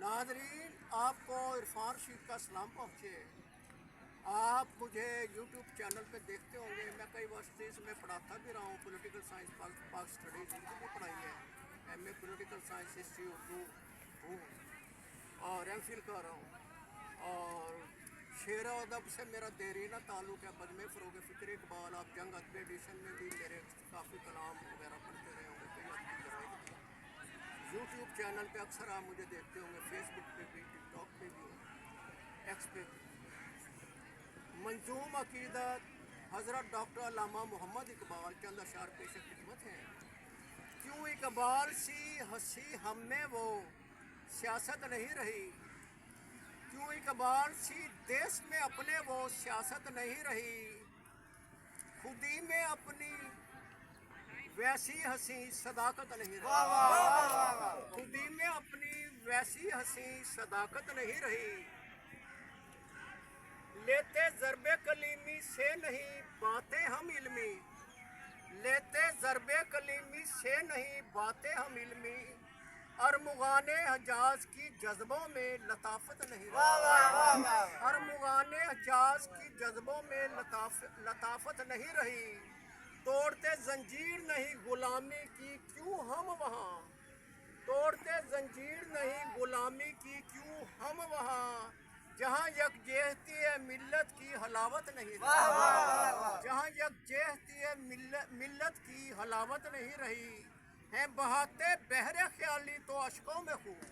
नाजरीन, आपको इरफान शीख का सलाम पहुँचे। आप मुझे यूट्यूब चैनल पे देखते होंगे। मैं कई वर्ष इसमें पढ़ाता भी रहा हूँ। पॉलिटिकल साइंस पाक स्टडीज़ उर्दू भी पढ़ाई है। MA political science history Urdu हूँ और एमफिल कर रहा हूँ। और शेर अदब से मेरा देरीना ताल्लुक़ है। बज़्म फ़रोग़ फ़िक्र इक़बाल, आप जंग अदब एडिशन में भी मेरे काफ़ी कलाम वगैरह पढ़ते रहे होंगे। कई आपकी जराइद यूट्यूब चैनल पे अक्सर आप मुझे देखते होंगे, फेसबुक पे भी, टिकटॉक पे भी, एक्स पे भी। मंजूम अकीदत हज़रत डॉक्टर अल्लामा मोहम्मद इकबाल चंद अशार पेश खिदमत हैं। क्यों इकबाल सी हंसी हम में वो सियासत नहीं रही, क्यों इकबाल सी देश में अपने वो सियासत नहीं रही, खुदी में अपनी वैसी हंसी सदाकत नहीं रही, खुदी में अपनी वैसी हंसी सदाकत नहीं रही। लेते ज़रबे कलीमी से नहीं बातें हम इल्मी, लेते ज़रबे कलीमी से नहीं बातें हम इल्मी, अरमुगाने हजाज की जज्बों में लताफत नहीं रही, अरमुगाने हजाज की जज्बों में लताफत नहीं रही। तोड़ते जंजीर नहीं गुलामी की क्यों हम वहाँ, तोड़ते जंजीर नहीं गुलामी की क्यों हम वहाँ, जहाँ यकजेहती है मिल्लत की हलावत नहीं रही, जहाँ यकजेहती है मिल्लत की हलावत नहीं रही। हैं बहाते बहरे ख्याली तो अशकों में खूब,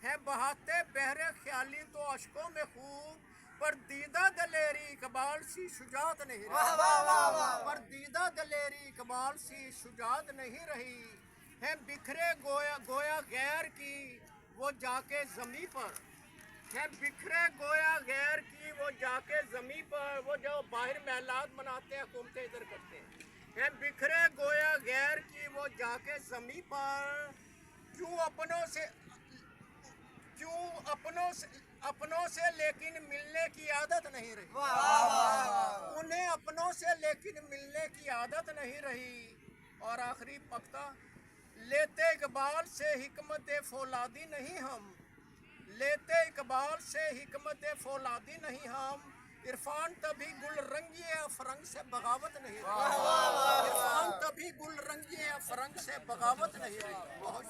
हैं बहाते बहरे ख्याली तो अशकों में खूब, पर दीदा दलेरी इकबाल सी शुजात नहीं रही, पर दीदा दलेरी इकबाल सी शुजात नहीं रही। हैं बिखरे गोया गोया गैर की वो जाके ज़मीं पर, हैं बिखरे गोया गैर की वो जाके ज़मीं पर, वो जो बाहर महलात बनाते हैं हुकूमतें इधर करते हैं। हैं बिखरे गोया गैर की वो जाके ज़मीं पर, क्यों अपनों से लेकिन मिलने की आदत नहीं रही, उन्हें अपनों से लेकिन मिलने की आदत नहीं रही। और आखिरी पक्ता, लेते इकबाल से हिकमत फौलादी नहीं हम, लेते इकबाल से हिकमत फौलादी नहीं हम, इरफान तभी गुल रंगी फरंग से बगावत नहीं रही, इरफान तभी गुल रंगी फरंग से बगावत नहीं रही। बहुत